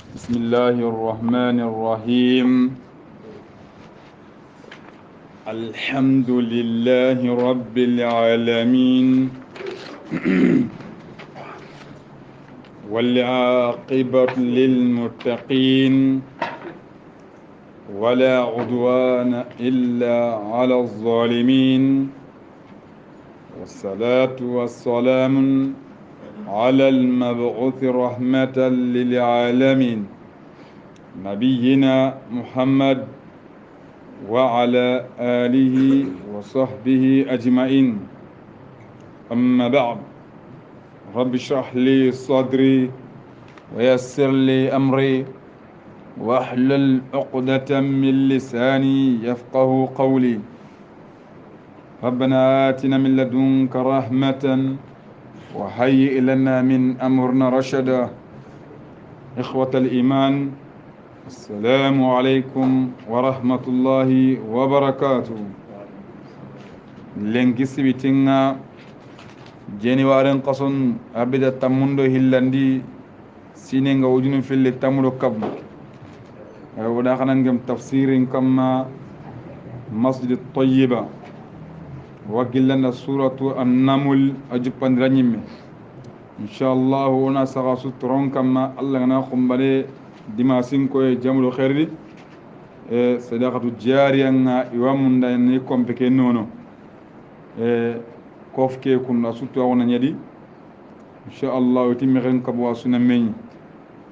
بسم الله الرحمن الرحيم. الحمد لله رب العالمين والعاقبة للمتقين ولا عدوان إلا على الظالمين والصلاة والسلام على المبعوث رحمة للعالمين نبينا محمد وعلى آله وصحبه أجمعين. أما بعد، رب اشرح لي صدري ويسر لي أمري واحلل عقدة من لساني يفقه قولي. ربنا آتنا من لدنك رحمة وهيئ لنا من أمرنا رشدا. إخوة الإيمان، السلام عليكم ورحمة الله وبركاته. لنكي سبتنا جنوارن قصن أبدا تمندو هلاندي سينينغا وجن في اللي تمرو كبو وداخنا نجم تفسير كما مسجد الطيبة وقل لنا سورة النمل أجبان رنيمي إن شاء الله هنا سغاسو ترون كما الله ناخم بالي دماسين كوي جملو خيري صداقة جاريا يوامن دا يكون بكينونو كوفكي كنا سوتو وانا نيدي إن شاء الله يتم غن كبوا سنة مين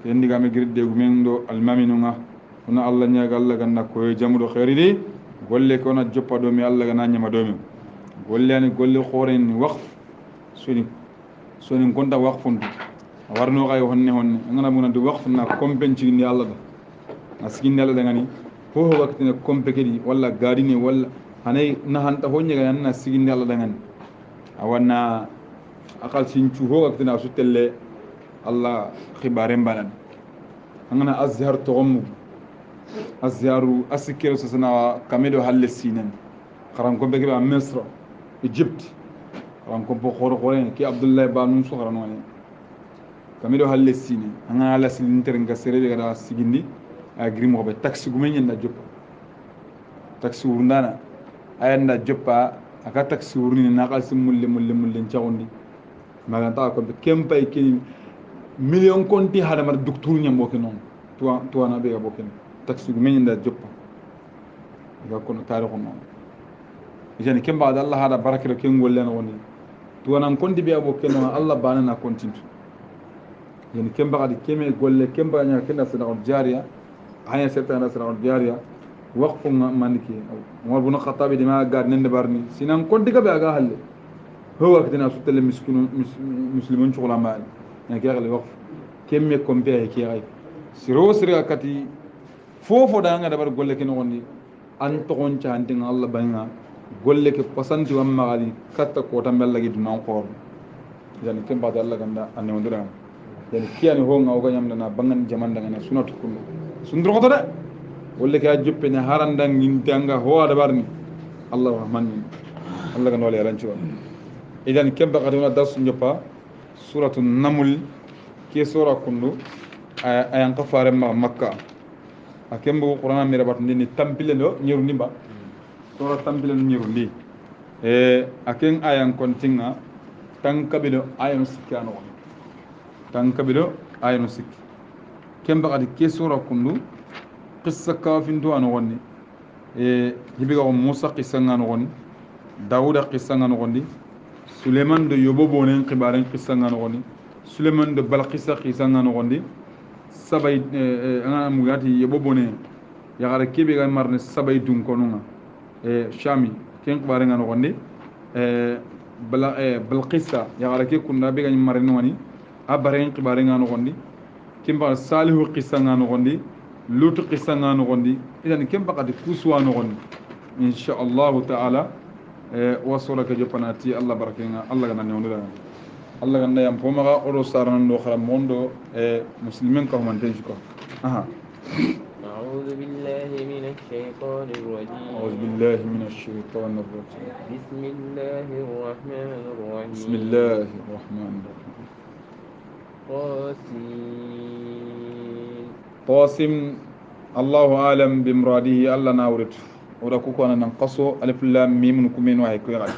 كندي غامي غريد ديغو مين دو المامينونا هنا الله نياغا الله غنا كوي جملو خيري دي غولي كونا جوبا دومي الله غنا نيما دومي غولي اني غولي خورين وقف سوني كونتا وقفون warno kay honne ngana muna du waqtu na kompenci ni Allah da askin Allah da ngani ho wakti na kompekedi walla gadini walla hanay na hanta honye ga na sigin Allah da ngani awana akal sinchu ho wakti na sutelle Allah khibaren banan ngana azhar tughum azharu asikiru sana kamedo halle sinan kharam kompeke ba misra egypt kharam kompo khore ki abdullah banun sukharan wani kamido halle sini anga ala silinter nga serebe gada sigindi agri mo be taxi gumenyen na joppa taxi wurnana ayanda joppa aka taxi wurni na qal sim mulle nchawondi maganta ko be kempay ki million konti hada mar docteur nyam boke non to na be boke taxi gumenyen da joppa ga kono tarikhu non jeni kemba da Allah hada barakira ken gollena woni to nan konti be boke non Allah bana na continue يعني كم بعد كم يقول لك كم بعد كنا سنة جارية هاي سنة جارية وقف ما نكى عمر بن الخطاب دماغ قاعد نندبرني سنان كنت كبي أقاهل هو كنا سوت اللي مسلمون شغل عمال يعني كي أقول وقف كم يكون بيه كي أي سيرا كتي فوفو داعنا دبر يقول لك إنه غني أنت كون شانتين الله بينا يقول لك بسنت وام مغادي كتا كوتام بلغي دماغ قور يعني كم بعد الله كندا أني مدرنا yani kiyani ho ngawga nyamdana bangan jamanda ngana sunatu kullu sundro ko de wolle ka juppe ne haranda ngintanga ho ada barni allah rahman allah kan wala yaranci wa idan kemba kaduna dasu nyopa suratu namul ke sura kundu ayan kafare ma makka akembo qur'ana mi rabat ni tampile no nyiru nimba sura tampile no nyiru li aken ayan kontinga tankabilo ayan sikano tan kabiro ayno sikki kemba kadi ke sura kundu qissa kafin to an wonni hibiga ko musa qissa ngano wonni dauda qissa ngano wonni suleiman do yobo bonen qibaren qissa ngano wonni suleiman do balqissa qissa ngano wonni sabay ngana mugati yobo bonen ya gara kebe ga marne sabay dun konunga shami ken qibaren ngano wonni balqissa ya gara ke kunda be ga marne woni abareen qibare nga nogondi kimba salihu qissa nga nogondi lutu qissa nga nogondi idan kimba qad kuswa nogondi insha Allah ta'ala wasura ka jopanati Allah barakenga Allah ganna nyondira Allah ganna yam fomaga odo saran do kharam mondo muslimin ka man tenjiko aha أعوذ بالله من الشيطان الرجيم أعوذ بالله من الشيطان الرجيم بسم الله الرحمن الرحيم بسم الله الرحمن الرحيم قاسين طاسم الله أعلم بمراده ألا ناورت ولا كوكونا ننقصو ألف لام ميم نكمين واحد كوي غادي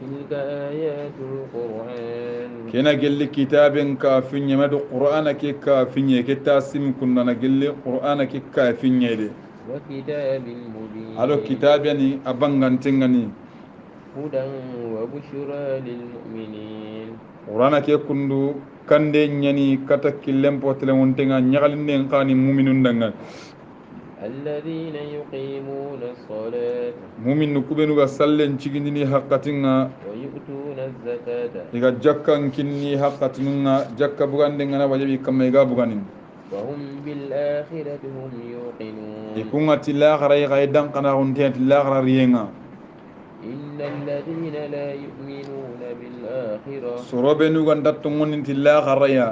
تلك آيات القرآن كنا قل كتاب كافين يمد قرآن كي كافين كتاسم كنا نقل قرآن كي كافين يدي وكتاب مبين على كتاب يعني أبنغان تنغني هدى وبشرى للمؤمنين قرآن كي كندو كندي يعني كتا كلم بوتلم تنغا نغالين نغاني مؤمنون دنغان الذين يقيمون الصلاة مؤمن نكوبنو غسلن تشيغيني حقاتنا ويؤتون الزكاة إذا جكا كني حقاتنا جكا بغان دنغانا وجبي كما يغا بغانين وهم بالآخرة هم يوقنون يكون تلاغرا يغايدان قنا غنتي تلاغرا رينا إن الذين لا يؤمنون بالآخرة سروبنو غندتون تلاغرا يا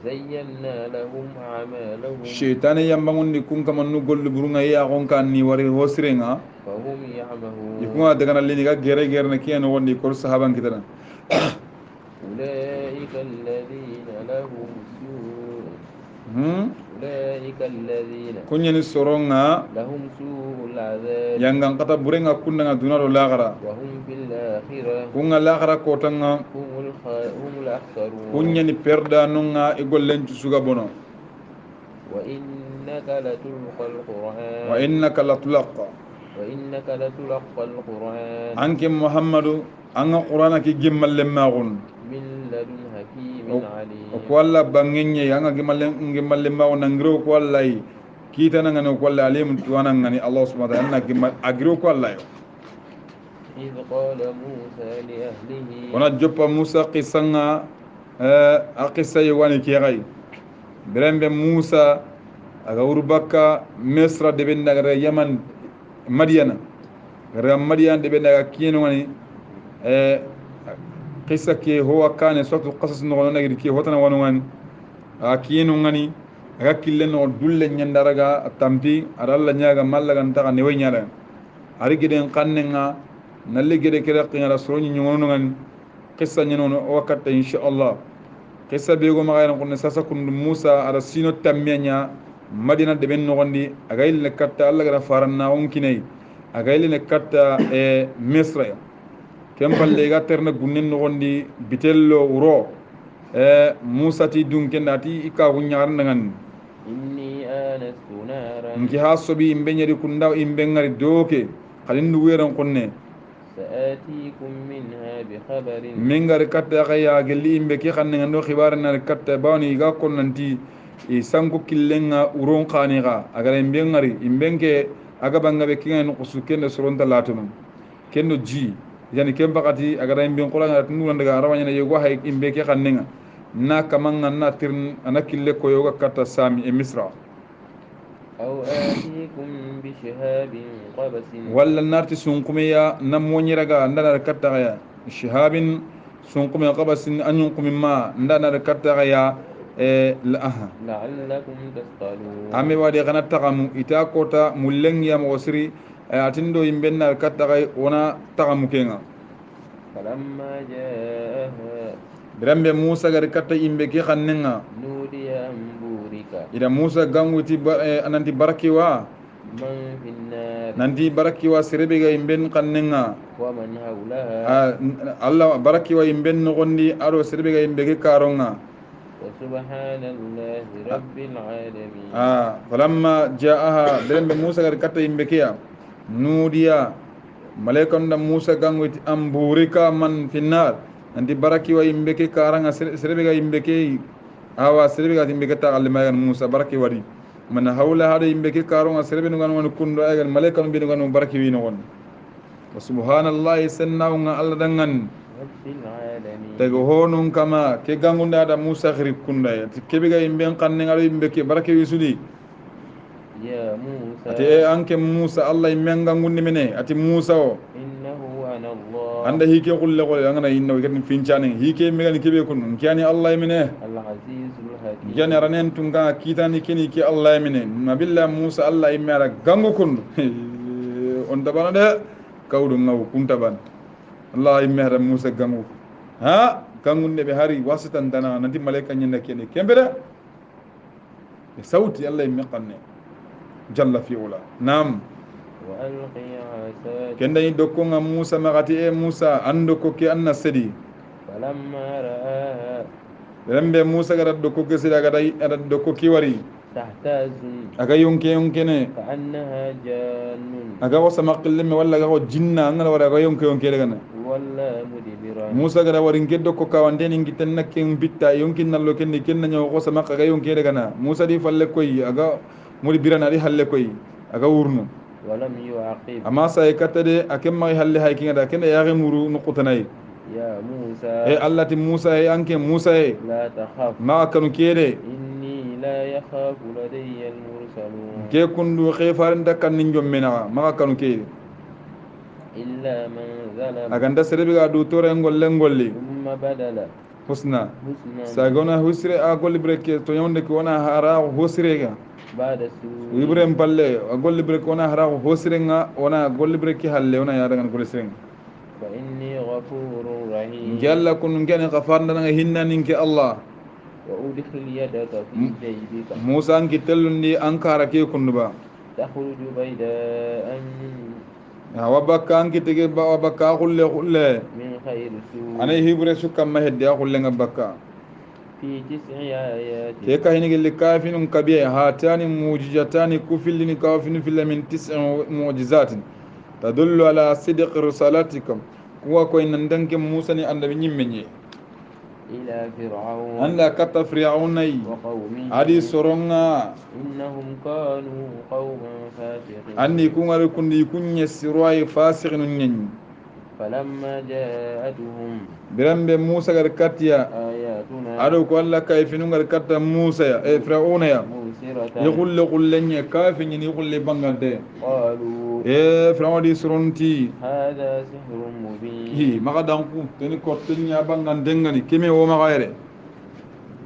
زينا لهم أعمالهم الشيطان يمبغون يكون كما نقول برونا يا غون كان ني وري هوسرينا فهم يعمهون يكون دغنا لي نيغا غيري غير نكي نو وندي كور صحابان كيتنا أولئك الذين لهم سوء أولئك الذين كوني سورونغا لهم سوء العذاب يانغان قتا بورينغا كونغا دونارو لاغرا وهم في الآخرة كونغا لاغرا كوتانغا هم الأخسرون كوني ني بيردا نونغا ايغول لنتو سوغا بونو وإنك لتلقى القرآن وإنك لتلقى وإنك لتلقى القرآن عنك محمد أنا قرآن كي جمال لما غن من لدن حكيم عليم وقوالا بانغيني أنا جمال لما غن نغرو قوالا كيتا نغني قوالا عليم توانا نغني الله سبحانه وتعالى أنا جمال أغرو قوالا إذ قال موسى لأهله ونجب موسى قصنا قصة يواني كي غاي برنب موسى أغور بكا مصر دبن نغر يمن مدينة غير مدينة دبن نغر كينو غني قصة كي هو كان سورة القصص نغنو نغر كي هو تنا ونغني كينو غني غاكيلن نغ دول نيندارغا تامبي ارال نياغا مالغا نتا نيوي نيالا ari giden kannenga nalli gede kere qingara soroni nyugono ngani qissa nyenono wakatta inshallah qissa be go magayna kunna sasa kun Musa ara sino tammenya madina de ben nogondi agayil ne katta Allah gara faranna onkinai agayil ne katta misra kempalle ga terna gunnen nogondi bitello uro Musa ti dunkendati ika gunyar nangan inni anastu naran nki hasobi imbenyari kunda imbengari doke khalindu weran kunne سآتيكم منها بخبر mingar katta khaya gelli imbe ki khanne ngando khibar na katta bawni ga konnanti sanko killenga uron khaniga agara imbengari imbenke aga banga be kinga no kusukende soronta latuma kendo ji yani kemba kati agara imben qolanga tunu ndaga arawanya na yego hay imbe ki khannenga na kamanga na tirn anakille ko yoga katta sami e misra أو آتيكم بشهاب قبس ولا النار سنقميا نموني رجا ندنا كتاغيا شهاب سنقميا قبس أن ينقم ما ندنا كتاغيا لا لعلكم تصطلون أمي وادي غنا تغمو إتا كوتا مولين يا موسري أتندو يمبنا كتاغي ونا تغمو كينا فلما جاءها برمب موسى غير كتا يمبكي خننا نودي أن بورك إذا موسى غانوتي أنتي بركيوا من في النار nanti baraki wa serebe ga imben kannenga ومن حولها Allah baraki wa imben no gondi aro serebe ga imbe ke karonga وسبحان الله رب العالمين falamma jaaha berembe Musa gar katta imbe ke ya nudiya malaikan da Musa gangwiti amburika man finnar nanti baraki wa imbe ke karanga serebe ga imbe ke awa serebe ga imbe ke ta alima Musa baraki wadi man hawla hada imbe ke karonga serebe no ganu kundo agal malaikan bi no ganu baraki wi no gon wa subhanallahi sannawnga Allah dangan رب العالمين daga honun kama ke gangunda da Musa khiri kunda ya kebe ga imbe kanne ngalo imbe ke baraki wi sudi يا موسى ati anke Musa Allah imbe gangunni mene ati Musa o إنه أنا الله anda hike kulle ko ngana inno ke finchane hike megani kebe kun kiani Allah mene العزيز الحكيم kiani ranen tunga kitani kini ki Allah mene nabilla Musa Allah imme ara gangu kun on tabana de kawdu ngaw kunta ban Allah imme ara Musa gangu gangu ne be hari wasitan dana nanti malaika nyinda kene kembere sauti Allah meqanne jalla fi ula nam وألقي عصاك kenda ni dokkonga Musa magati e Musa ando ko ke anna sedi فلما رآها rembe Musa gara dokko ke sedi ada dokko ki wari تهتز aga yonke yonkene كأنها جان aga wasa maqillime walla aga jinna ngala wara aga yonke yonke daga na ولا مدبرا Musa gara wari ngeddo ko kawandeni ngitenna ken bitta yonkin nallo kenni kenna nyaw wasa maq aga yonke daga na Musa di falle koy aga muri birana di halle koy aga wurnu ولم يعقب amma sai katade akem mai halle haykinga da kenda yare muru nuqtanai يا e موسى allati Musa e anke Musa e لا تخف ma kanu kede إني لا يخاف لدي المرسلون ke kundu khifarin dakkan nin jommena ma kanu kede إلا من ظلم aganda serebe ga du tore ngolle ngolli ثم بدل husna حسنا sagona husre a golli breke to yonde ko wana hara husre ga بعد سوء ibrahim palle a golli breke wana hara husre nga wana golli breke halle wana yada ngan golli sren فإني غفور رحيم jalla kun ngene qafarna nga hinna ninki Allah وأدخل يدك في جيبك Musa anki tellundi ankara ke kunduba تخرج بيداء wabakka anki tege wabakka khulle من خير سوء anay hibre sukka ma hedde khulle ngabakka في 9 آيات ke kahini gilli kafinun kabiye hatani mujizatani kufillini kafinu filla min 9 mujizatin tadullu ala sidq risalatikum kuwa ko nandanke Musa ni andabi nyimmenye إلى فرعون anda katta fir'aunai وقومه adi soronga إنهم كانوا قوما فاسقين anni kungari kundi kunye sirwai fasiqinun nyen فلما جاءتهم birambe Musa gar katiya آياتنا ado ko Allah kayfinu gar katta Musa ya e fir'auna ya مبصرة يقول lenye kafin ni kulle bangante قالوا e fir'auna di soronti هذا سحر مبين hi maga danku teni kortinya bangante ngani kime wo maga yere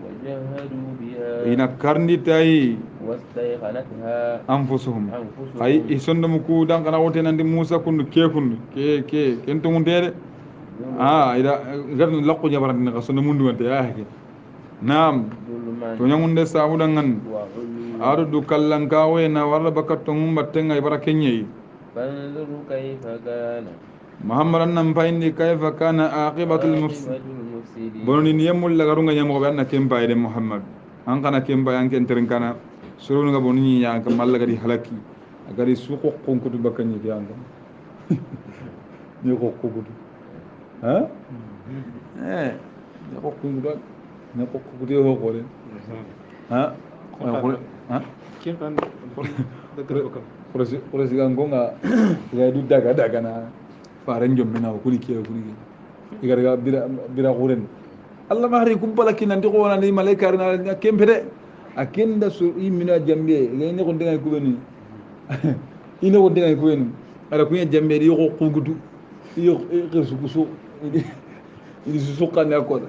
وجهدوا بها ina karndi tayi واستيقنتها anfusuhum أنفسهم ay isonda muku dan kana wote nandi Musa kundu ke kundu ke kento ngunde ida garnu laqu jabarat ni kasonda mundu wante ya hake nam ظلما to nyangunde sabuda ngan وعلوا ado du kallanka wena warla bakatto ngum battenga ibara kenye فانظر كيف كان muhammad annam fayndi kayfa kana aqibatul mufsid عاقبة المفسدين bononi niyemul la garunga nyamo be anna kempa ide muhammad an kana kempa an ken terin kana surunu ga bonni ya ka malla gadi halaki agari suko konkutu bakanyi ke anga ni ko konkutu ha ni ko konkutu ni ko konkutu ho ko le ha ha Kian kurasi kan gonga ya du daga na faran jommina ko kuli ke igara bira guren Allah mahri kumpala kinan di ko wana ni malaika na kempede akenda su imina jambe ngene ko ndinga kubeni ina ko ndinga kubeni ala kunya jambe di ko kugudu yo kirsu kusu ini susuka ne ko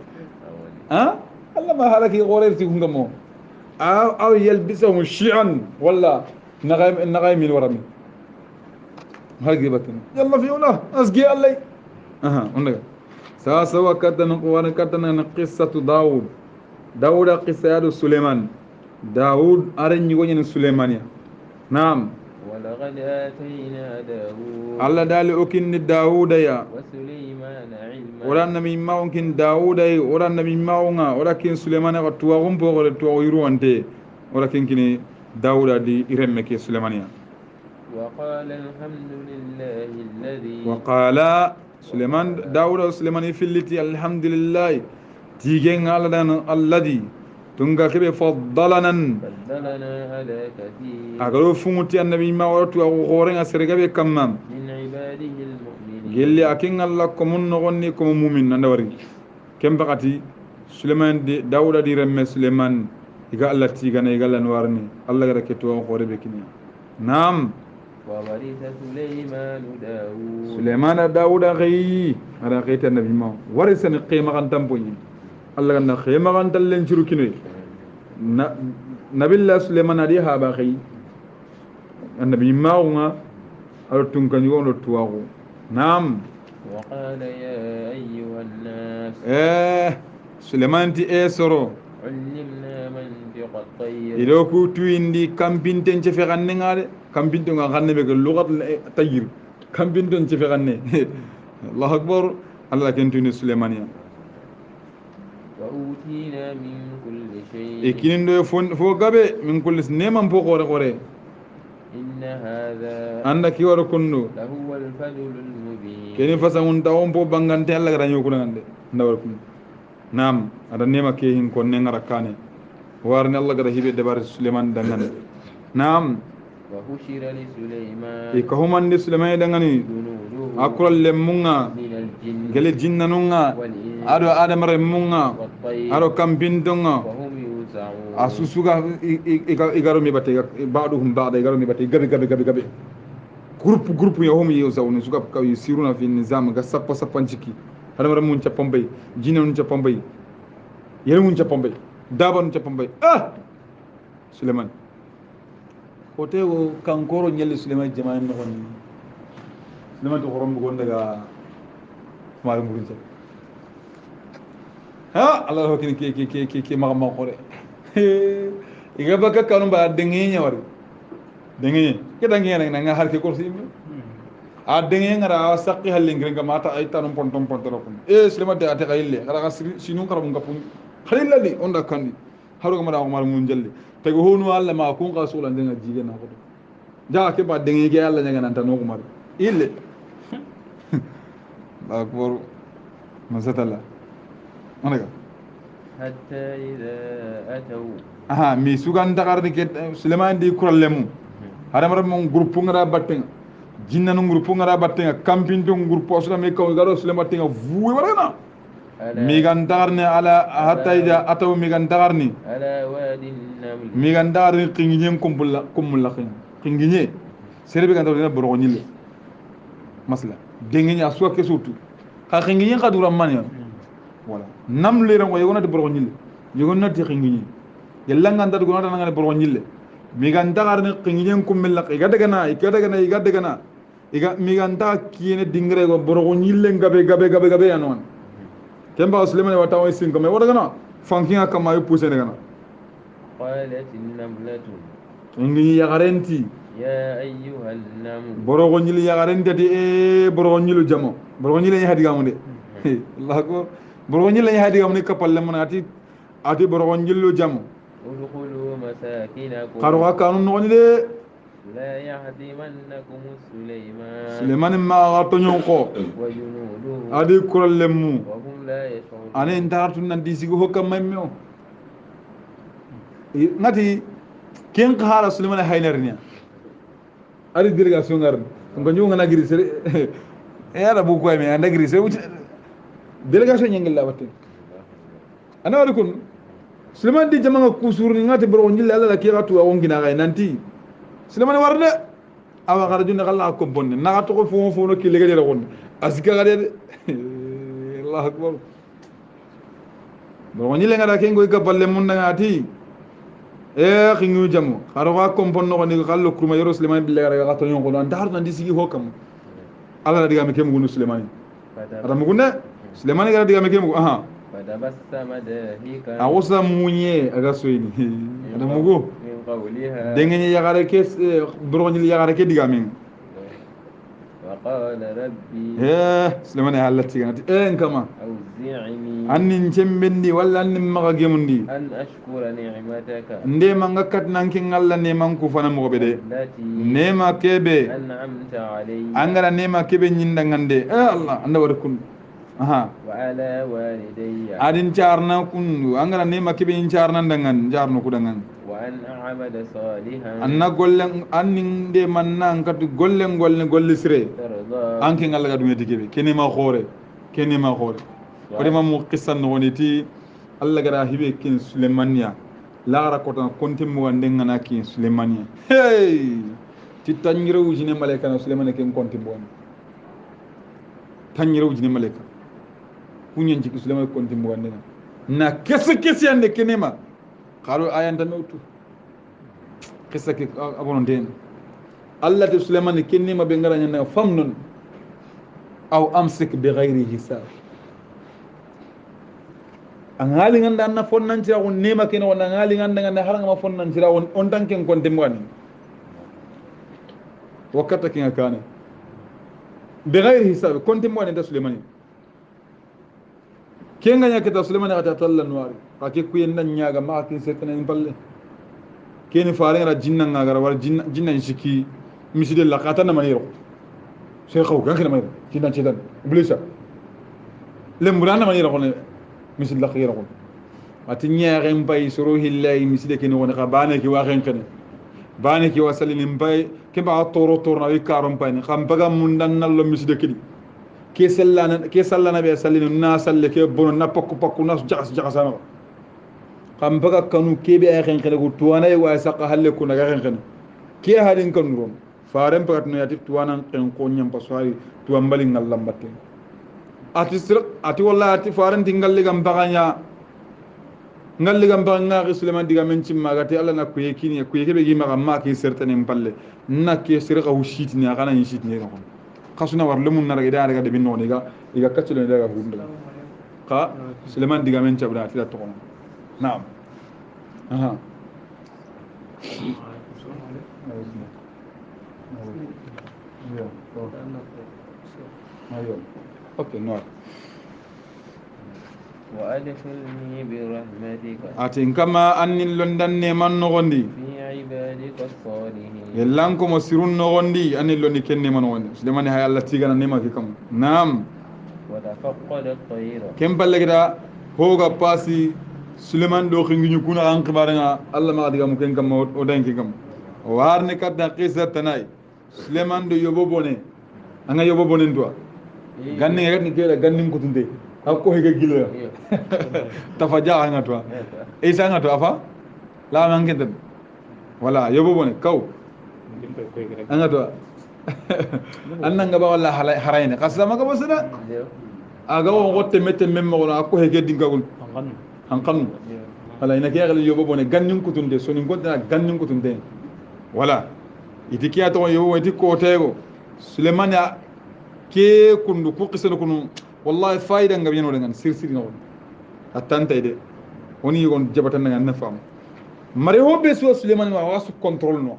ha Allah ma halaki gore ti ngamo aw yalbisahu shi'an wala nagay min warami halgi batin yalla fi una asgi allai aha ondaga sasa wakatan qawani katana qissatu daud qissatu sulaiman daud aran ni wonyen sulaimania naam ولقد آتينا داود alla dali okin daud ya وسليمان علما wala nabi maunkin daud ay wala nabi maunga wala kin sulaiman wa tuwa gumbo wala tuwa yiruwante wala kin kini daud di iremme ke sulaimania وقال الحمد لله الذي وقال سليمان داود وسليمان يفلتي الحمد لله تيجين على الذي تنقى كبه فضلنا فضلنا على كثير أقولوا فمتي النبي ما ورتوا أغورين أسرقا بكمام من عباده المؤمنين قال لي أكين الله كمون نغني كم مؤمن ندوري كم بقتي سليمان داود دي رمي سليمان يقال الله تيجانا يقال نوارني الله غير كتوا أغوري بكني نعم وورث سليمان داود سليمان داود غي هذا قيت النبي ما ورثني قيمة عن تنبوني الله كنا قيمة عن تلين شروكيني نبي الله سليمان هذه هذا غي النبي ما هو أرتون كان يقول تواه نعم وقال يا أيها الناس سليمان تي سرو علمنا منطق والطير ido ku tuindi kampinten cefe ganne ngade kampinten ga ganne be lugat tayyir kampinten cefe ganne allah akbar allah ken tuini sulemania وأوتينا من كل شيء ikinin do fo gabe min kullis neman po gore gore إن هذا anda ki waro kunno لهو الفضل المبين keni fasangun tawon po bangante allah gara nyokuna ngande ndawar kun nam ada nema ke hin kon ne ngara kane warne allah gara hibe debar suleman dangane nam وحشر لسليمان e ko humande suleman dangani جنوده akral lemunga من الجن gele jinnanunga والإنس ado adamare munga والطير ado kampintonga وهم يوزعون asusuga igaro mi bate ba'duhum ba'da igaro mi bate gabe groupe ya hum yusawun suga ka yusiruna fi nizam ga sappa sappanciki adamare mun cappambay jinnanun cappambay yere mun cappambay dabanun cappambay suleman kote wo kankoro nyelle suleman jama'an no gon suleman to horom gon daga maga murin sa ha allah hokin ke maga khore iga baka kanum ba dengi nyawari dengi ke dangi na nga har ke kursi a dengi ngara sakki halin grenga mata ay tanum pontom pontoro kun suleman de ate kayille gara sinu karam ngapun khalilali onda kandi haruga mara umar mun jalle tego honu alla ma kun qasul andinga jige na ko ja ke ba dengi ke alla nyaga nan tanu umar ille akbar masatala anaga حتى إذا أتوا aha mi sugan dagarni ke suleman di kurallemu haramar mon groupe ngara battenga jinna no groupe ngara battenga campinto groupe osula me ko garo suleman tinga vuwi warana mi gan dagarni ala hatta ida ataw mi gan dagarni على واد النمل mi gan dagarni qinginyen kumbulla qinginye serebe gan dawna boronyille masla denginya suwa ke surtout ka qinginyen kadura manya wala nam lere ngo yegona de boronyille yegona de qinginye yalla nganda de gona ngane boronyille mi gan dagarni qinginyen kumbulla iga daga na iga mi gan da kiyene dingre go boronyille gabe anon kemba sulemane wata o sin kome wada gana fankinga kama yu puse ne gana قالت النملة ngi yagarenti يا أيها النمل borogonyili yagarenti ti borogonyili jamo borogonyili ya hadiga munde allah ko borogonyili ya hadiga munde kapalle mun ati borogonyili jamo ادخلوا مساكنكم qarwa kanun no de لا يهدمنكم سليمان sulemane ma gato nyonko وجنوده adi kurallemu وهم لا يشعرون ane ndaratu nan disigo hokam maymeo ngati ken khara sulemane haynernia ari délégation ngarni ko nyu ngana giri sere yara bu koy me anda giri sere délégation nyengel la watte ana wari kun sulemane di jamanga kusur ni ngati bro nyilla la ki gatu wa ngina gay nanti sulemane warde awa garaju ne galla ko bonne na to ko fo no ki lega de ron asika gade allah akbar bro nyilla ngada ken goy ka balle mun ngati xingu jamu xarawa kompon no ni xallo kurma yoro suleiman billahi ra ga to nyon ko dan dar nan disigi hokam ala diga me kemu gunu suleiman ara mugune suleiman ga diga me kemu aha فتبسم ضاحكا awusa munye aga soyni ada mugo من قولها dengeni yagare ke brogni yagare ke diga men وقال ربي suleiman halati ganati kama أوزعني annin cembendi walla annin maga gemundi أن أشكر نعمتك nde manga kat nanki ngalla ne man ku fana mo be de التي nema kebe أنعمت علي angara nema kebe nyinda ngande allah anda war kun aha وعلى والدي adin charna kun angara nema kebe nyin charna ndangan jarno ku dangan وأن أعمل صالحا anna gollen annin de manna ngatu golle sire ترضى anki ngalla ga dumeti kebe kenema khore ko ma mu qissan no woniti allah gara hibe kin sulemania lara ko tan konti mo wande ngana kin sulemania hey ti tanjiro wujine malaika na sulemania kin konti mo wande tanjiro wujine malaika kunyen ci sulemania konti mo wande na kese ande kenema qalu ayanta mewtu qissa ke abonon den allah te sulemania kenema be ngara nyana famnon aw amsik bi ghairi hisab angali nganda na fonnan tira on nema kene on angali nganda nganda haranga ma fonnan tira on tanken kon temwani wakata kinga kane بغير حساب كنت مو انت سليماني كين غنيا كتا سليماني غتا تلا نواري اكي كوين نياغا ما كين سيتنا نبل كين فارين را جنن نغار ولا جنن شكي مسيد الله قاتنا ما يرو شيخو كان كنا ما يرو جنن شيطان ابليس لمرانا ما يرو مسيد الله خير يرو اتي نياغم باي سروه الله مسيد كين وني خبانه كي واخين كن bane ki wasalini mbay ke ba toro torna wi karom payni xam baga mun dan nallo miside kidi ke sallana be sallini na salle ke bono na pakku na jaxasana xam baga kanu ke be ay xen xele ko tuwana wa saqa halle ko na xen xen ke halin kan rom faram pagat no yati tuwana xen ko nyam paswari tuambali ngallam batte ati wallahi ati faran tingal ligam baganya ngalli gam ba ngari Suleiman diga men cimma gati Allah na kuye kini kuye ke be gi maga ma ki certaine palle na ke sirqa hu shitni kana ni shitni ko khasuna war lemun na daga daga de bin noni ga iga kacilo daga hunda ka Suleiman diga men cabra ti to kono naam aha okay no وأدخلني برحمتك أتين كما أني لندن نمان نغندي في عبادك الصالحين يلانكم وسيرون نغندي أني لندن كن نمان نغندي سليمان هاي الله تيجانا نما كم نعم وتفقد الطير كم بالكدا هوغا باسي سليمان دو خنجي يكون عن كبارنا الله ما أديك ممكن كم ودين كم وارني كده قصة تناي سليمان دو يبوبوني أنا يبوبوني دوا غني غني كده غني كتنده akko hege gilo tafaja nga to isa nga to afa la man kente wala yobo bone kaw nga to anna nga ba wala harayne qasama ka basana aga wo gotte mette memmo wala akko hege dingagul hanqan wala ina kiyal yobo bone gannin kutunde soni godda gannin kutunde wala itikiya to yobo wati ko tego Suleiman ya ke kundu ku qisana kunu والله فايدة نجابين ولا نجان سير نقول أتانتا يد وني يكون جبتنا نجان نفهم مريهو بيسوا سليمان ما واسو كنترول نو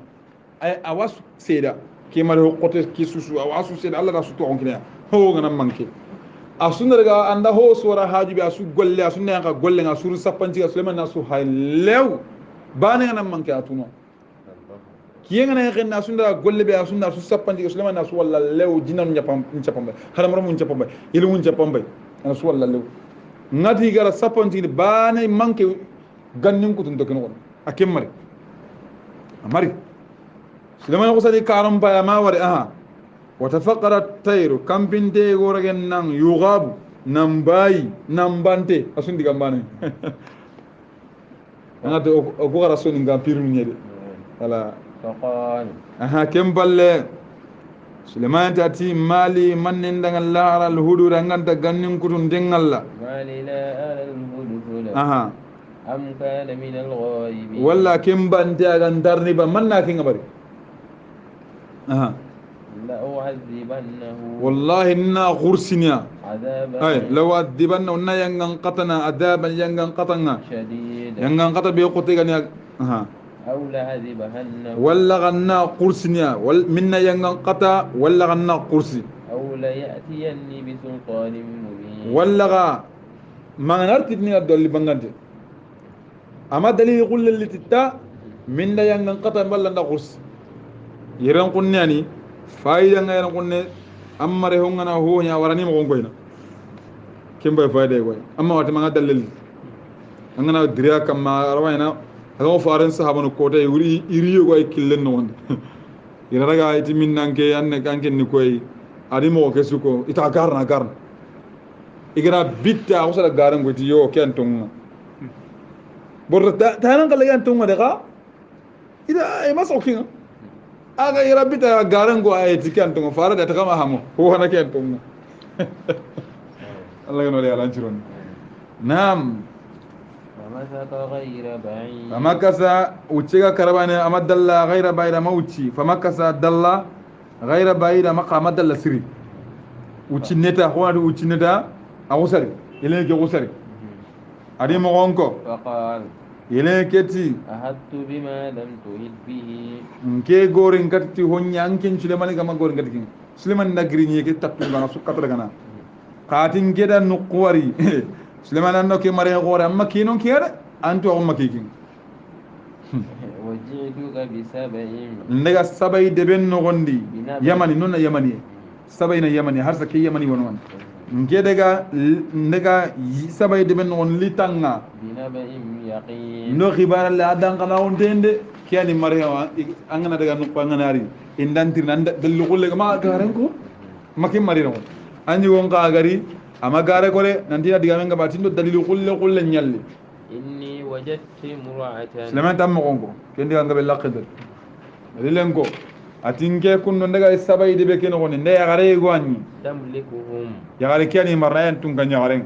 أي أواسو سيدا كي مريهو قطع كي سوسو أواسو سيدا الله راسو تو عنكنا هو غنا مانكي أسون رجع عنده هو سورة هاجي بياسو قلة أسون نيجا قلة أسون سبانجي سليمان ناسو هاي لو بانه غنا مانكي أتونو كي غنا يغنى أسون رجع قلة بياسو ناسو سبانجي سليمان ناسو والله لو جينا نجابام هذا مرة نجابام يلو نجابام ناسو والله لو ngati gara sapanti bane manke gannin kutun to kenon akem mari Suleiman ko sadi karam ba ma wari aha وتفقر الطير كم بنتي غورغن نان يغاب نمباي نمبانتي اسون دي غامباني انا تو غورا سون غام بيرمي دي ولا فقال اها كم بل سليمان تاتي مالي من ندن الله على الهدود غانتا غانين كوتون دينغالا مالي لا على الهدود اها ام كان من الغائبين ولا كم بنتي غان درني با من ناكي غبري اها لأعذبنه والله إنا غرسنا عذابا أي لو أذبنه إنا ينغن قطنا عذابا ينغن قطنا شديدا ينغن قطنا بيقطي غني أها أو لعذبنه ولا غنا قرسنا منا ينغن قطا ولا غنا قرسي أو ليأتيني بسلطان مبين ولا غا ما نرتدني الدول بنغنت أما دليل يقول اللي تتا منا ينغن قطا ولا غنا قرس يرن قنياني فايدة غير قلنا أما رهونا هو يا وراني ما قوينا كم بفايدة قوي أما وقت ما دلل أنا دريا كم رواينا هذا فارن صحابنا كوتا يوري يريو قوي كلن نون يرجع يتي من نانكي أنك نكوي أدي ما وكسوكو إتاعارنا كارن إجرا بيتا أوصل كارن قوي تيو كأن تونا برد تهانن كلا كأن تونا دكا إذا ما سوكينا aga irabita garan go ay tikan to fara da takama hamo ko hana ken to Allah gano ya lanchiron nam فمسك غير بعيد famakasa uchiga karabane amadalla ghaira bayda mauchi famakasa dalla ghaira bayda maqama dalla siri uchi neta hoadu uchi neta awusari ile ke usari adi mogonko فقال yele keti أهدت بما لم تهد به nke gorin katti honya anken Suleiman gama gorin katti Suleiman nagri ni ke taptu ngana sukata gana qatin keda nuqwari Suleiman anno ke mare gore amma kinon kiyada anto amma kikin وجئتك بسبع ndaga sabay deben no gondi yamani nonna yamani sabay na yamani har sa ke yamani wonon nke daga ndaga sabay deben no gon litanga بنبأ يقين no khibara la dan kana on tende kiyani maryawa angana daga no panganari indantir nanda delu kulle ma garen ko makin marino anji won ka gari ama gare kole nanti diga men ga batindo dalilu kulle nyalli إني وجدت امرأة Suleiman tam mo ko kendi ga be laqad dalilen ko atinke kunno daga sabay de be ken ko ne ya gare go anni تملكهم ya gare kiyani maryan tun ganya garen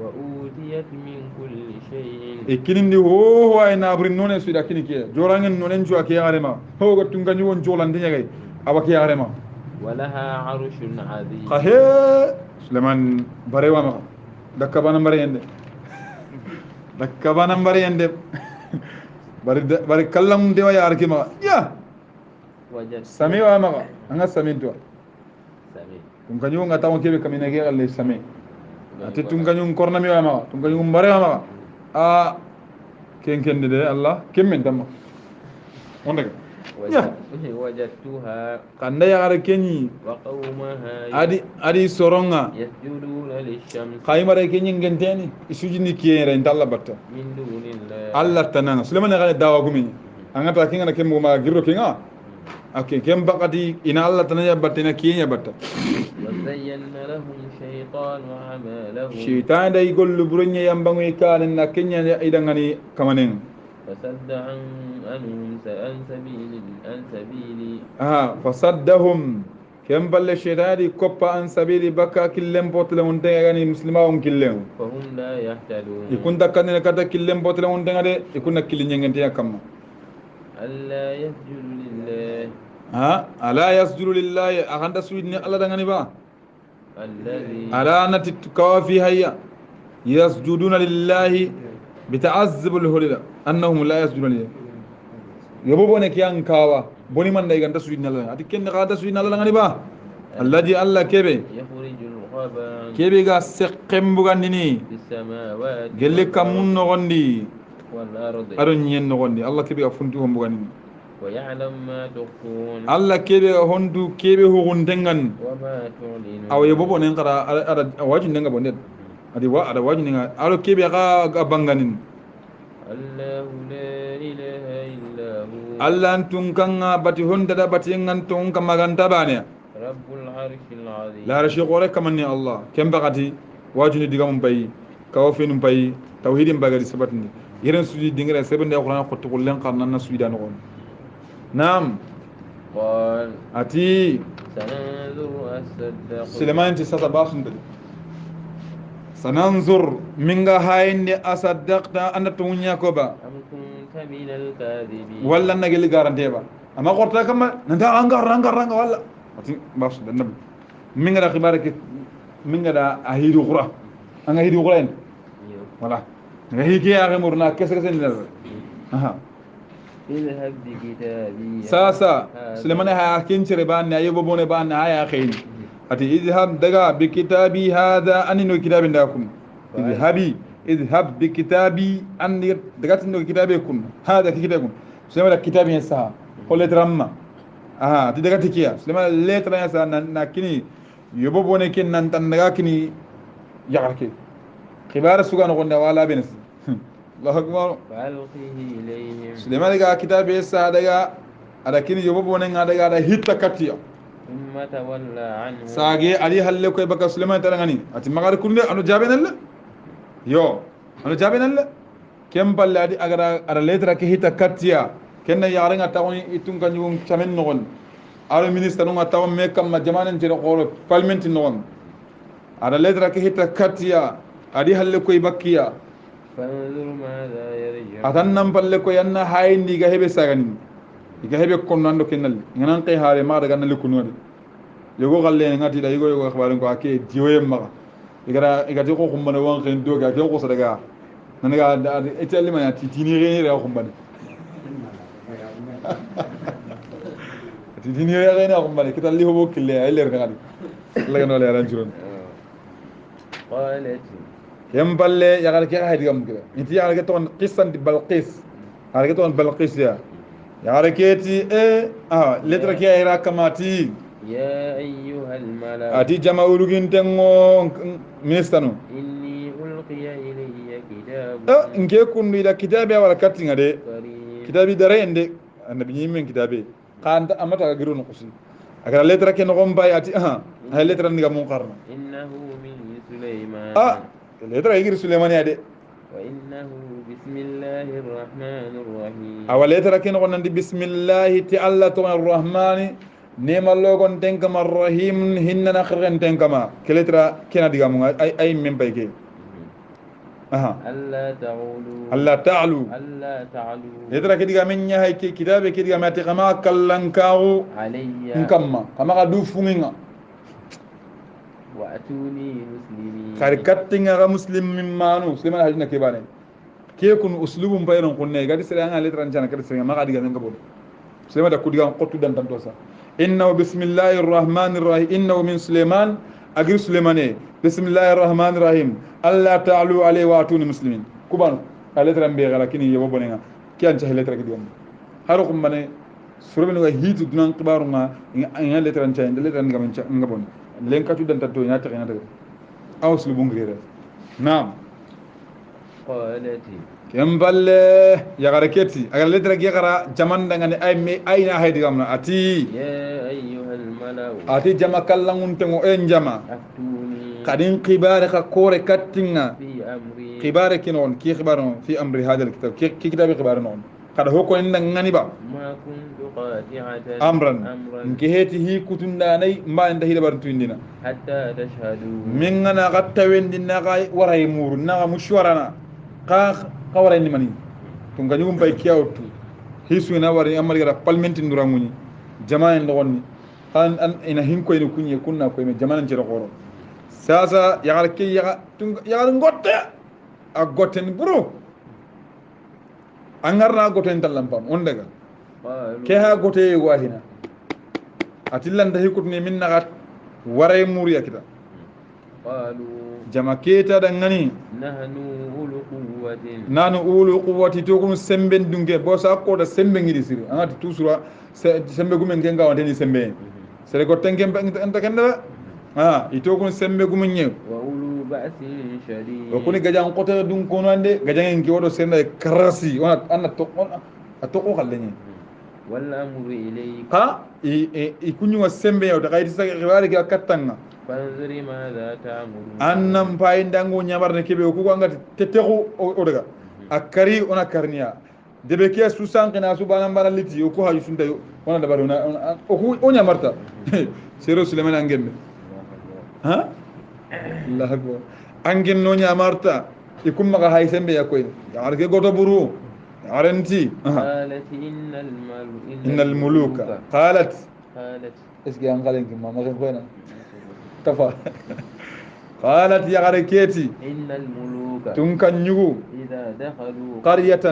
وأوتيت من كل شيء ikkinindi ho ay nabri nonen suida kini ke jorangen nonen jua ke arema ho go tunga ni won jolan de nyagay aba ke arema ولها عرش عظيم qahe Suleiman barewa ma dakka bana barende dakka bana barende bari kallam de wa yar ki ma ya وجدت sami wa ma anga sami to سمي tunga ni wonga tawon kebe kamina ke alle sami ati tunga ni korna mi wa ma tunga ni barewa ma a ken ken de Allah kemmen tamma on daga ya وجدتها kanda ya gar kenyi وقومها adi soronga يسجدون للشمس qaymare kenyi ngenteni isujini kiyere ndalla batta من دون الله Allah tananga Suleiman ga dawa gumi angata kinga na kembo ma girro kinga okay kem bakati ina Allah tananya batta ina kiyenya batta وزين لهم شيطان أعمالهم shaytan dai gollu burunya yambangu ikalen na kenya idangani kamanen فسد عنهم عن سبيل aha fasaddahum kem balle shaytani koppa an sabili baka killem botle unte gani muslima on killem فهم لا يهتدون ikunta kanene kata killem botle unte ngade ikunna kilinyengente yakamma ألا يسجد لله ha ala yasjudu lillahi akhanda suidni Allah dangani ba الذي ala nati kawafi hayya yasjuduna lillahi bita'azzib alhulila annahum la yasjuduna lillahi yabo bone kiyan kawa boni man dai ganta suidni Allah ati ken ga da suidni Allah dangani ba alladhi Allah kebe يخرج الخبا kebe ga seqqem bugandini في السماوات gelle kamun no gondi والأرض aron nyen no gondi Allah kebe ga funtu hom bugandini ويعلم ما تخفون Allah kebe ga hondu kebe ho gundengan وما تعلنون aw yabo bonen qara ada wajin denga bonde adi wa ada wajin nga alo kebe ga banganin الله لا إله إلا هو Allah antun kanga bati honda da bati ngantun kamaganta bane رب العرش العظيم la rashi gore kamanni Allah kem bagati wajini digam bay kawfin bay tauhidin bagari sabatni yeren sudi dingere sebende alquran qotu kullen qarnan na suida no nam قال ati سننظر أصدق Suleiman ti sasa basun dali sananzur minga hayni asaddaqta anna tunya ko ba أم كنت من الكاذبين walla nageli garante ba amma qorta kama nanda ranga walla ati basun dan nabi minga da khibare ke minga da ahidu qura anga hidu qura en wala ngahi ke ya murna kese ni aha اذهب بكتابي sasa Suleiman ha kincire ba ne ayo bone ba ne haya khayn ati idhab daga bi kitabi hada anino kitabin da kun idhab bi kitabi an daga tinno kitabe kun hada kitabe kun Suleiman da kitabin yasa ko letramma aha ti daga tikiya Suleiman letra yasa na kini yobo bone kin nan tan daga kini yagarke khibara suga no gonda wala benes Allahu akbar فألقيه إليهم Suleiman daga kitabe yasa daga ada kini yobo bone nga daga da hitta katiya ثم تولى عنه sage ali halle koy baka Suleiman tarangani ati magar kunde anu jabenal yo anu jabenal kem balle adi agara ara letra ke hita katiya kenna yarenga tawon itun kan yum chamen non ara ministre non tawon me kam ma jamanen jere qoro parliament non ara letra ke hita katiya adi halle koy bakkiya فانظر ماذا يرجع atan nam balle ko yanna hayndi ga hebe sagani ga hebe kon nando kenal nganan tay haare ma daga nal kunode yogo galle ngati da yogo khabarin ko ake diwoyem ma igati ko kumbane wan ken do ga ke ko sadaga nanaga itali ma titini reni ra kumbane titini reni ra kumbane kitali ho kille ay leer ngadi la ga no le ran juron قالت يم بالله يا غالك يا هادي يوم كده انت يا غالك تون قصه بلقيس غالك تون بلقيس يا غالكيتي لترك يا راكماتي يا أيها الملأ ati jama ulugin tengo ministanu إني ألقي إلي كتاب nke kundu ila kitabe wala katinga de كريم kitabi dare ende annabi nyimen kitabe kanta amata ga girono kusi agara letra ke no gombay ati hay letra ndiga mun qarna إنه من سليمان letra igir suleiman ya de وإنه بسم الله الرحمن الرحيم awa letra ke no gonandi bismillah ti allah to arrahmani nema logon tenkama arrahim hinna na khirgen tenkama ke letra kena diga mun ay men bayke ألا تعولوا Allah ta'alu ألا تعلوا letra ke diga men nya hay ke kitabe ke diga mati kama kallankaru علي nkamma kama ga du fuminga وأتوني مسلمين kari kattinga ga muslim min manu suleiman hadina ke bane ke kun uslubum bayron kunne gadi sere anga letra njana kadi sere maga diga men gabo suleiman da kudiga qotu dan tan tosa innahu bismillahir rahmanir rahim innahu min suleiman agir suleimane bismillahir rahmanir rahim alla ta'alu alayhi wa atuni muslimin kuban letra mbe gala kini yebo bonenga kian cha letra ke diga haro kum bane suruben ga hitu dunan kibaru ma nga letra ncha letra ngabon len katu dan tan to nya ta ina daga aw uslubun grere naam قالت kem balle yagara keti agar letra gi gara jaman daga ne ay me ayna haydi gamna ati يا أيها الملأ ati jama kallangun tengo en jama أفتوني kadin khibare ka kore kattinga في أمري khibare kinon ki khibaro fi amri hada alkitab ki kitabe khibare non kada hoko inda ngani ba ما كنت قاطعة amran أمرا nke heti hi kutunda nay mba inda hida bar tuindina حتى تشهدوا min ngana gattawendi naga waray muru naga mushwarana ka waray ni mani tun ganyum bay kiyawtu hisu na wari amari gara palmenti nduramuni jama'en logonni kan an ina hinko ina kunye kunna ko me jama'an jira goro sasa yagal ke yagal ngotte a goten buru angarna goten tallampam on daga قالوا ke ha gote wahina atillan da hikutni min nagat waray muri akita قالوا jama keta da ngani نحن أولو قوة nanu ulu quwwati to kum semben dunge bo sa ko da sembe ngidi siri angati tusura sembe gumen genga wante ni sembe sere ko tengen enta kenda ito kum sembe gumen nyew وأولو بأس شديد o kuni gajan kota dun kono ande gajan en kiwodo senda karasi wana anna to to ko kallenye والأمر إليك ka i kunyu wa sembe yow da kayti sa xibaari ga kattanga فانظر ماذا تأمرون annam pay ndango nyamarne kebe ko ko angati tetexu o daga akari ona karniya debe ke su sankina su banan banan liti ko haju sunta ona da barona o ko o nyamarta sero suleiman angembe ha allah akbar angen no nyamarta ikum maga hay sembe yakoy yar ke goto buru yarenti قالت innal muluka qalat قالت اسكي ان قالن ما ما كوينا تفا قالت يا غركيتي إن الملوك تنكن نيغو إذا دخلوا قرية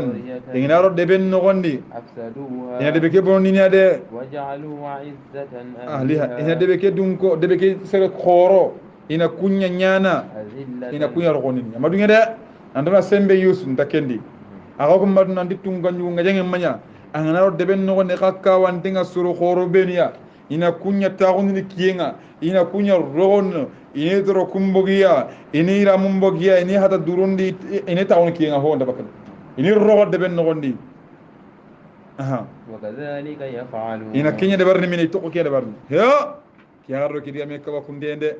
إن أرد دبن نغندي أفسدوها إن دبكي بونينيا دي وجعلوا عزة أهلها إن دبكي دونكو دبكي سر خورو إن كونيا نيانا أذلة إن كونيا رغونين ما دونيا ده عندما سمبي يوسف نتكندي أغاكم ما دون عندي تنكن نيغو نجاين مانيا أنا أرد دبن نغندي كاكا وانتينغا سر خورو بينيا ina kunya tagundi kiyenga ina kunya rogon ini toro kumbogiya ini ramumbogiya ini hata durundi ini tagundi kiyenga ho nda bakal ini rogon de ben nogondi وكذلك يفعلون ina kenya de barni mini to ko de barni yo kiaro kidiga me kawa kundende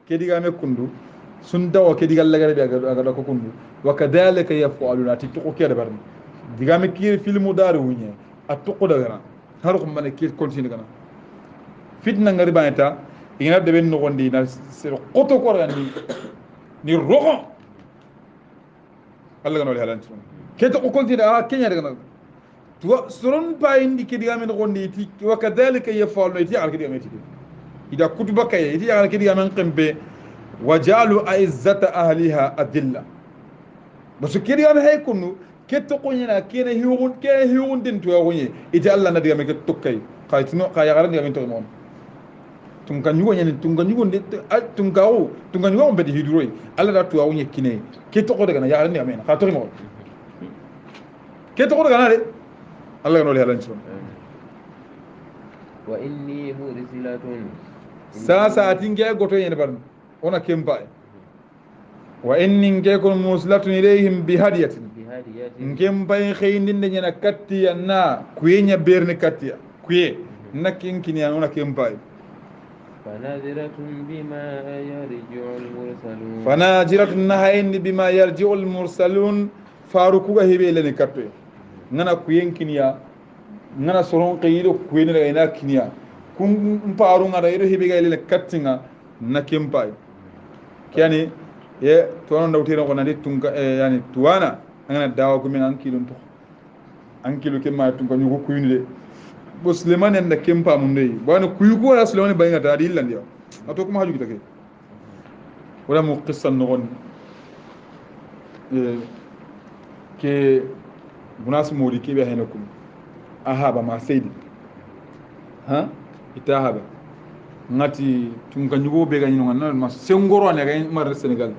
kidiga me kundu sun dawa kidiga lagare be aga ko kundu wakadhalika yaf'aluna ti to ko de barni diga me kiri filmu daru wunye atto da gara har ko man kiri continue kana fitna ngari baneta ina de ben nogondi na ser qoto ko rani ni rogo Allah ganol halan sun keto ko konti da kenya daga to soron pa indi ke diga men nogondi ti wa kadhalika yafalu ti al ke diga meti ida kutuba kay ti al ke diga men qembe wajalu aizzata ahliha adilla basu kiri am hay kunu ketto ko nyina kene hiwun din to yawunye ite Allah na diga me ketto kay khaytino khaya garan diga men to non tunga nyugo nyene tunga nyugo de tunga nyugo be de hidroy Allah da to yawunye kine ketto ko daga na ya garan diga men khato mo ketto ko daga na de Allah no le halan ci wa inni mursilatun sasa tinge goto yene ban ona kempa wa inni ngekon muslatun ilayhim bi hadiyatin ngem bay khayndinde nyana kattiya na kuyenya berne kattiya kuye nakin kinya ona kempa fanaziratun bima yarji'ul mursalun fanaziratun nahayni bima yarji'ul mursalun faruku ga hebe lene katto ngana kuyen kinya ngana soron qayilo kuyene daga ina kinya kun paru ngada ido hebe ga lene kattinga na kempa kiani ye tono ndawtino ko nandi tunka yani tuwana ngana dawa ko min ankilun to ankilu ke ma tunka nyugo kuyuni de bo Suleiman en da kempa mun dey bana kuyu ko wala Suleiman bayna ta di landi ato ko ma haju take wala mu qissan no gon ke bunas modi ke be haynakum ahaba ma saydi ha itahaba ngati tunka nyugo be ganyi ngana ma sengoro ne ga mar Senegal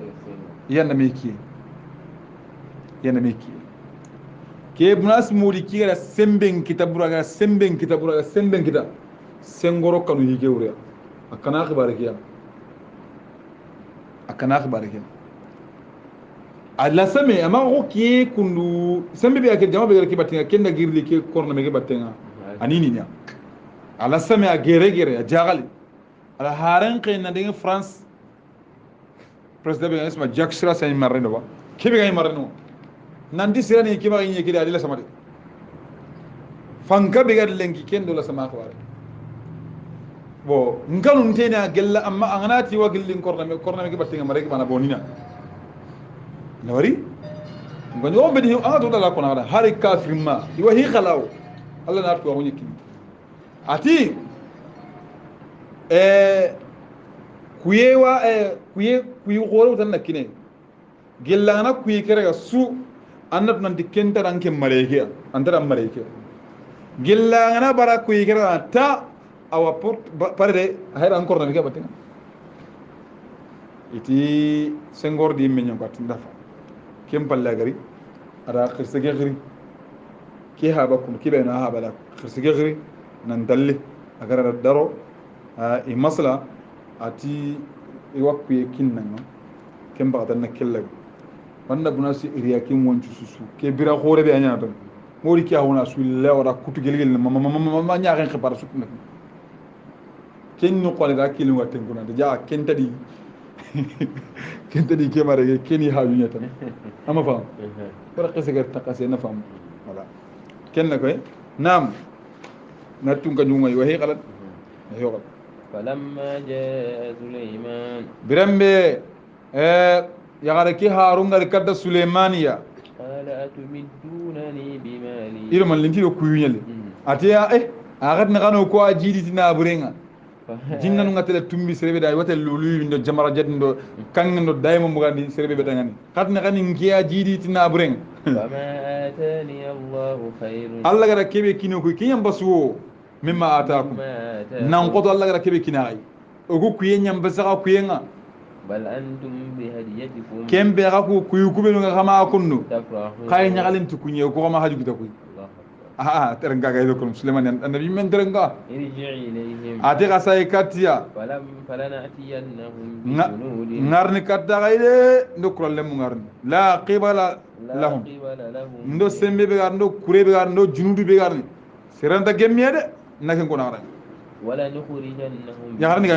yanda meki ke bunas modi ki gara semben kitabura ga semben kita sengoro kanu hige wure akana khibare kiya alla same ama ko ki kundu sembe be ke jama be ga ki batinga kenda girli ke korna me ke batenga anini nya alla same a gere a jagali ala haran kay na de France president be isma Jacques Chirac say marreno ba kebe gay marreno nandi sirani kiba ngi kidi adila samade fanka be gad lenki kendo la sama khaware bo ngalun tena gella amma anganati wa gillin korna me ke batinga mare ke bana bonina nawari ngonyo be di anga to dala kona da hari kafirma iwa hi khalaw Allah na to wa nyiki ati kuye gore tan nakine gellana kuye kere su annat nan dikenta ranke mareke andara mareke gellana bara kuye kere ta awa port parede hayra encore na ke batinga iti sengor di menyo batinda fa kem palla gari ada khirsege gari ki haba kum ki bena haba da khirsege gari nan dalle agara daro i masla ati i wakku ye kinnan kem ba tan nakella wanda bunasi iriya kin woncu susu ke bira khore be anya tan mori ki awuna su la wara kutu gelgel ma nya kan khibar su nak ken no qole da kilin waten kuna da ja ken tadi ke mare ken yi hawunya tan ama fam wara qise gar taqase na fam wala ken na koy nam na tunga nyunga yo he qalat he qalat فلما جاء سليمان برمبي يغاركي هارون غاركدا سليمانيا قال أتمدونني بمال إيرمان لنتي كوينيل أتيا أغاد نغانو كو أجيدي تنا برينغا جنن نغاتل تومبي سربي داي واتل لولو ندو جمارا جات ندو كان ندو دايما مغاندي سربي بدانغاني خات نغاني نكي أجيدي تنا برينغ فما آتاني الله خير الله غارا كيبي كينو كوي كيام باسو مما آتاكم نانقض الله غارا كيبي كيناي اوغو كوينيام بسغا كوينغا بل أنتم بهديتكم كم بيغاكو كيوكو بينو غاما كونو تفرحون خاي نغالين تكوني كو ما حاجو كتاكوي ترنغا غايدو كلم سليمان النبي من ترنغا ارجع إليهم اتي غاساي كاتيا فلنأتينهم بجنود نارني كاتا غايدي ندوكرو لم نارني لا قبل لهم ندو سمبي بيغار ندو كوري بيغار ندو جنودي بيغار سيرانتا جيميا دي نكن كو نارن ولا نخرجنهم يغارني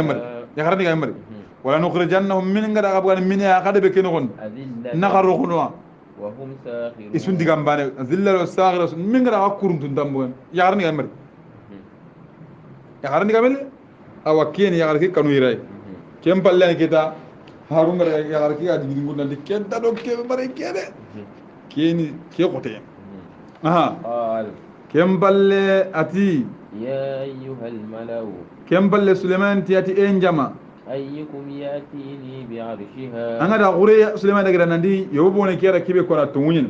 غاي مري ولا نخرجنهم من غدا غبغان من يا خدي بكينون نخرو خنوا وهم ساخرون اسم ديغام بان ذلل الساخر من غدا كورنت دامبون يغارني غاي مري يغارني غامل او كين يغاركي كانو يراي كيم بالله كيتا هارون غدا يغاركي ادي دي غون دي كيتا دو كيم بري كيده كيني كي خوتي قال كيم بالله اتي يا أيها الملأ كم بل سليمان تياتي انجما أيكم يأتيني بعرشها angada gure Suleiman daga nandi yobo ne kera kibe ko ratunyin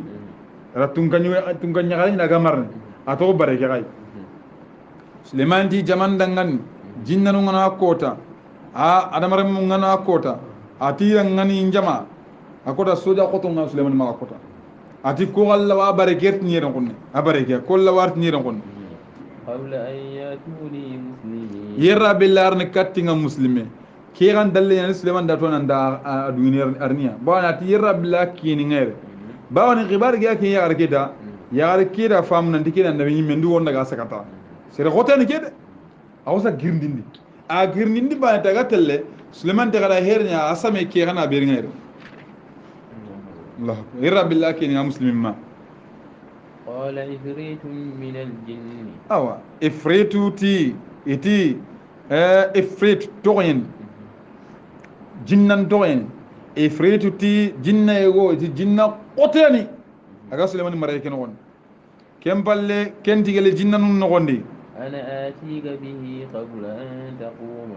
ratun kanya kali daga marne ato bare ke kai Suleiman di jaman dangan jinnanu ngana kota a adamare mu ngana kota ati ngani njama akota soja koto ngana Suleiman ma kota ati ko Allah wa bare ket ni ron kunne a bare ke ko la wart ni ron kunne قبل أن يأتوني مسلمين yerra billar ne kattinga muslime kiran dalle yan Suleiman da to nan da duniyar arniya ba na ti yerra billah kini ngere ba wani khibar ga kin ya arketa ya arkeda fam nan dikina da min mendu won daga sakata sere khoten kede awsa girndindi a girndindi ba ta gatelle Suleiman ta gara hernya asame ke kana be ngere Allah yerra billah kini muslimin ma قال عفريت من الجن awa ifritu ti iti ifrit toyen jinnan toyen ifritu ti jinna ego ti jinna qotani aga Suleiman mare ken won kem balle ken tigele jinna nun no gondi أنا آتيك به قبل أن تقوم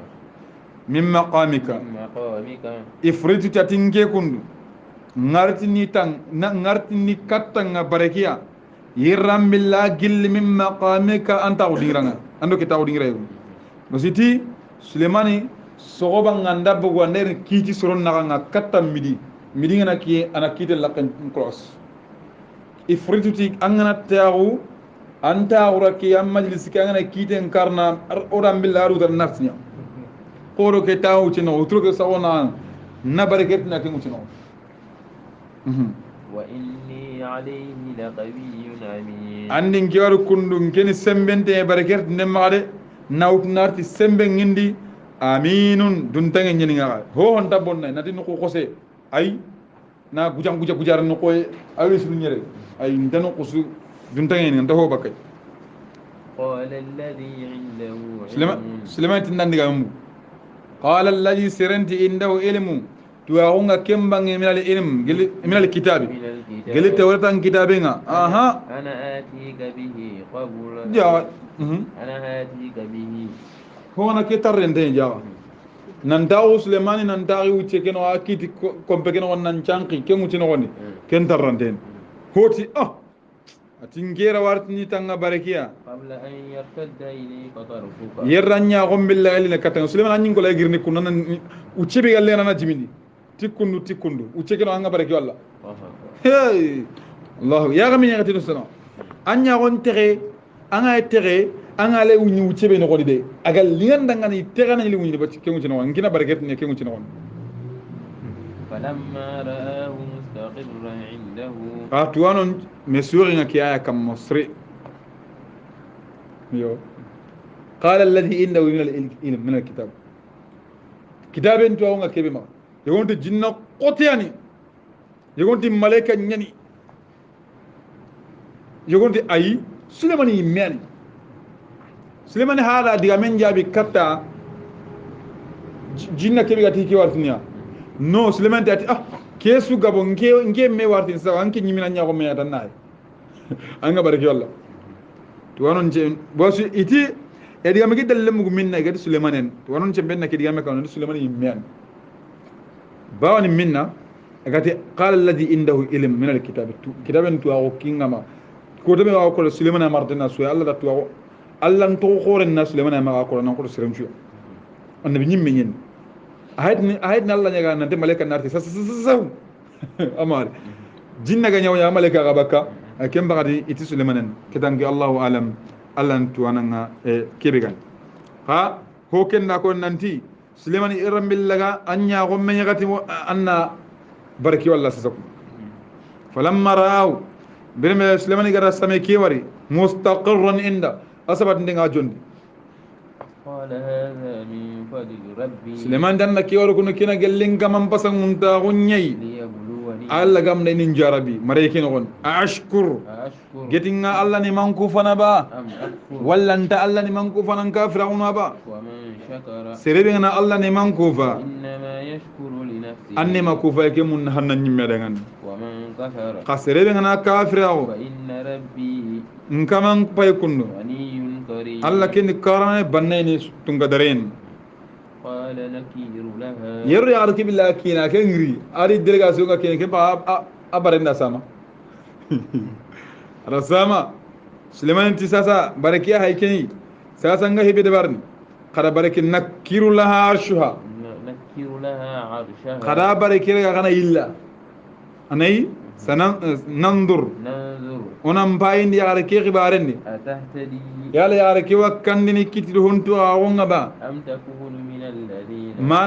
min maqamika من مقامك ifritu tatinge kundu ngartini tang na ngartini kattanga barakiya yirambilla gilli min maqamika anta udingranga ando kita udingra no siti Sulemani sogoba nganda bogo nder kiti soron naga katta midi ngana ki ana kite lakan cross ifrituti angana tawu anta uraki am majlis kangana kite karna oram billaru dar nafsnya qoro ke tawu chino utro ke sawona na baraket na ke muchino وإني عليه لقوي أمين andin kiwaru kundu ngeni sembente baraket nemade nawt narti sembe ngindi aminun duntange nyeni nga ho hon tabonna nati no ko xose ay na gujar no ko ay sunu nyere ay ndano ko su duntange ni ndaho bakay قال الذي عنده Suleiman tinandiga mu qala alladhi siranti indahu ilmu tuwaunga kembange minal ilm minal kitabi gele tawratan kitabenga aha أنا آتيك به قبل ja أنا آتيك به hona ke tarrente jawa nan dawo Sulemani nan dawo wuce keno akiti kompe keno wannan chanki ke muti no woni ken tarrante hoti atingera wartini tanga barakiya قبل أن يرتد إليك طرفك yerranya gombilla elina katanga Suleman anyin ko lay girni kunana ucce be galle nana jimini tikkundu ucce keno anga baraki walla hey Allah ya ga min yagati no sana anya gon tere anga tere anga le wuni ucce be no godi de agal liyan danga ni tere na li wuni ba ke muti no ngina baraket ne ke muti no فلما رآه مستقرا عنده atuwanon mesuri nga kiyaya kam mosri yo qala alladhi indahu min al-ilm min al-kitab kitaben to nga kebe ma yogonti jinna qotiyani yogonti malaika nyani yogonti ayi Sulemani yimmani Sulemani hala diga men jabi katta jinna kebe gati ki wartinya no Suleiman tati kesu gabo nke me wartin sa anke nyimina nyago me atan nay anga barki walla to wonon je bosu iti e diga magi dalle mugu minna gadi Suleiman en to wonon je benna ke diga me kan Suleiman yimmen bawani minna agati qala alladhi indahu ilm min alkitab kitaben to awo kingama ko de me wa ko Suleiman martina su Allah da to Allah to khoren na Suleiman ma ko nan ko siremchu annabi nyimme nyen ahayt Allah nyaga nante malaika narti saw amar jinna ga nyaw ya malaika ga bakka kem bagadi iti Sulemanen ketangi Allahu alam Allah tuwananga kebegan ha ho kenna ko nanti Suleman irambil laga anya ko men yagati anna baraki walla sasakum falamma raaw birme Suleman gara same kewari mustaqirran inda asabat ndinga jondi قال هذا من فضل ربي Suleiman dan na kiwaro kuno kina gellin gaman pasan munta gunyai ليبلوني Allah gam na inin jarabi mare kina gon ashkur أشكر getinga Allah ni manku fana ba أم أكفر wallanta Allah ni manku fana kafirauna ba ومن شكر serebe na Allah ni manku fa إنما يشكر لنفسه anne makufa ke mun hannan nyimme dangan ومن كفر ka serebe na kafirao فإن ربي nkaman pay kunno غني كريم Allah ken karane banne ni tunga daren قال قال نكير لها يرو يا ركب الله كينا كنغري اري ديلغاسيون كينا كبا ابارنا سما رسامة سليمان انت ساسا بركيا هيكني ساسا نغا هبي دبارني قد بركي نكير لها عرشها نكير لها عرشها قد بركي غنا إلا أني سننظر ونم باين يا ركي غبارني أتهتدي يا يا ركي وكندني كتير هنتو أونغا با أم تكون من الذين ما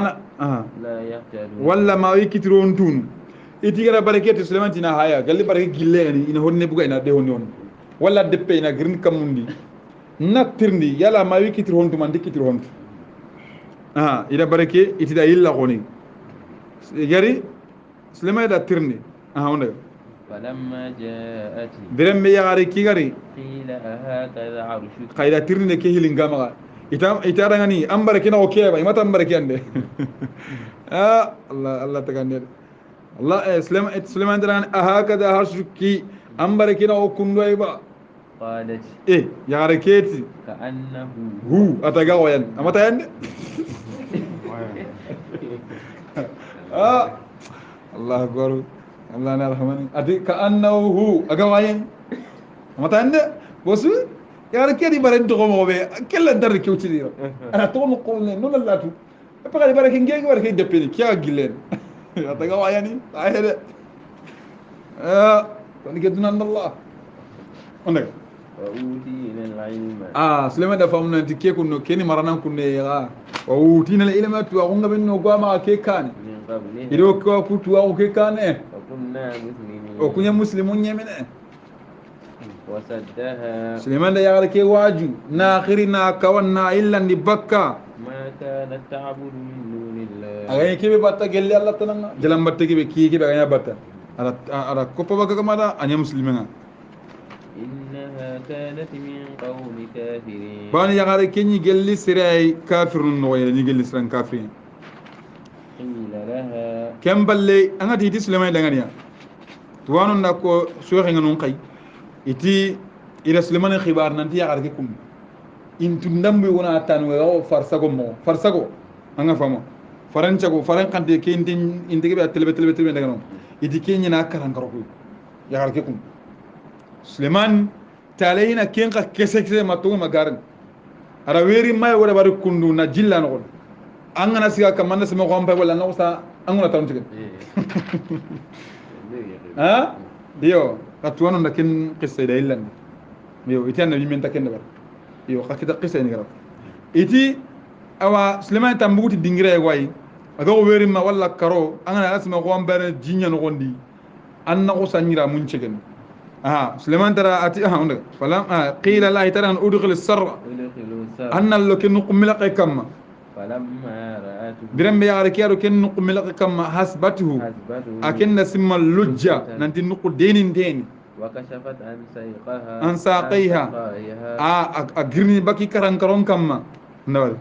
لا يهتدون ولا ما يكتير هنتون iti gara barake to Suleiman tina haya galli barake gille ni ina honne buga ina de honne on wala deppe ina green kamundi natirndi yala ma wikitir hontu man dikitir hontu ida barake iti da illa goni gari Suleiman da tirni onda فلما جاءت برم يغاري كي غاري قيل أهكذا عرشك قيل tirni ke hilinga maga ita rangani ambarake na okay ba imata ambarake ande Allah tagander الله سليمان دران أهكذا هرشكي أمبركينا وكندو أيبا قالت إيه يا ركيتي كأنه هو أتجاوين أما تين الله أكبر الله نرحمني أدي كأنه هو أجاوين أما تين بس يا ركيتي برين تقوم به كلا در كيوتي ديرو أنا تقوم قولين نون الله تو أبغى بركين جيك بركين دبني كيا جيلين أتجاوى يعني أهله فنجدنا عند الله عندك وأوتينا العلم سليمان ده فهمنا أنت كيف كنا كني مرنا كنا يا وأوتينا العلم توعونا بينه قام كي كان من قبله إذا كوا توعو كي كان وكنا مسلمين وكنا مسلمون يمنا وسدها سليمان ده يعرف كي واجو ناخرنا كونا إلا نبكا ما كانت تعبد من دون الله أغاني كيف بطة قال الله تنانا جلام بطة كيف كي أغاني بطة على كوبا بكا كمادا أني مسلمين إنها كانت من قوم كافرين باني يغاري كيني قال لي سراي كافر نويل ني قال لي سران كافرين قيل لها كم باللي أنا تيجي سليمان دعانيا توانو نكو سوى خينا نونكاي إتي إلى سليمان خبار ننتي يغاري كم إن تندم بيونا تانوي فرساكو مو فرساكو أنا فاهمه farancago faran kante ke intege be telebe daga non idi kenya na karan karoko ya garke kum Suleiman talayina kenka kese matugo magaran ara weri may wala bar kundu na jilla no angana siga kamanda sama ko ampa wala no sa anguna tan tigen dio katwano na ken qissa da illan dio itana bi men taken bar dio khakita qissa ni garab iti awa Suleiman tambuti dingire way aga weri ma wala karo angana asma ko ambare jinya no gondi anna ko sanyira mun cegen Suleiman tara ati onda falam qila la taran udkhil as-sarra anna lokin nuqmila kama فلما رأته برم ياركيارو كن نقملق كما حسبته أكن سم اللجة ننتي نقول دين وكشفت عن ساقيها أجرني بكي كران كرون كما نقول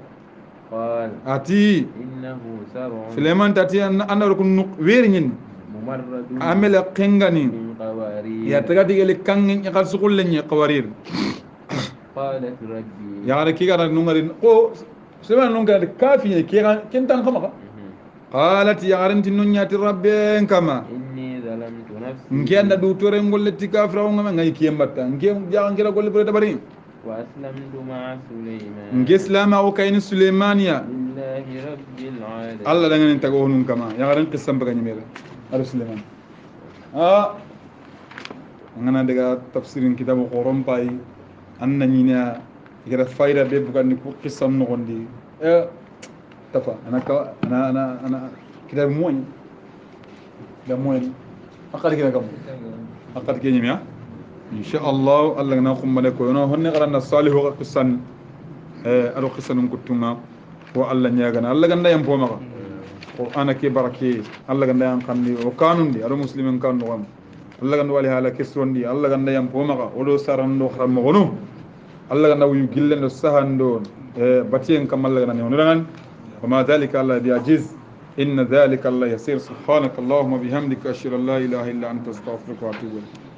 قال أتي إنه سرع سليمان تأتي أنا ركون ويرين ممرد عمل قنغني من قوارير يا تقدي قال كنغن يقال سقول لني قوارير قالت ربي يا ركي كران نعرين أو سليمان نعرين كافي كن تنخمه قالت يا رنت نونيات ربي كما إني ظلمت نفسي نكيان دا دوتوري ngolletti kafra on ngam ngay kiyam batta ngem jaangira golle bure dabari وأسلمت مع سليمان ngislama o kayni sulaymaniya لله رب العالمين alla da ngani tago honum kama ya garan qissam baga nyimela ar sulaiman ngana daga tafsirin kitabu qorom pay anna nyina gira fayda be bugan ni ko qissam no gondi tafa ana kitabu moy da moy akal kina kam akal kenya ya إن شاء الله الله ناخذ ملك وينا هن قرنا الصالح وقصن أرو قصن كتونا والله نياغنا الله غندا ينفوما قرآن كي بركي الله غندا ينقني وكانون دي أرو مسلمين كانوا وام الله غندا ولي حالا كسرون دي الله غندا ينفوما ولو سارندو خرم غنو الله غندا ويجلن السهندو باتين كم الله غندا يونران وما ذلك الله بيعجز إن ذلك الله يسير سبحانك اللهم بحمدك أشهد أن لا إله إلا أنت أستغفرك وأتوب إليك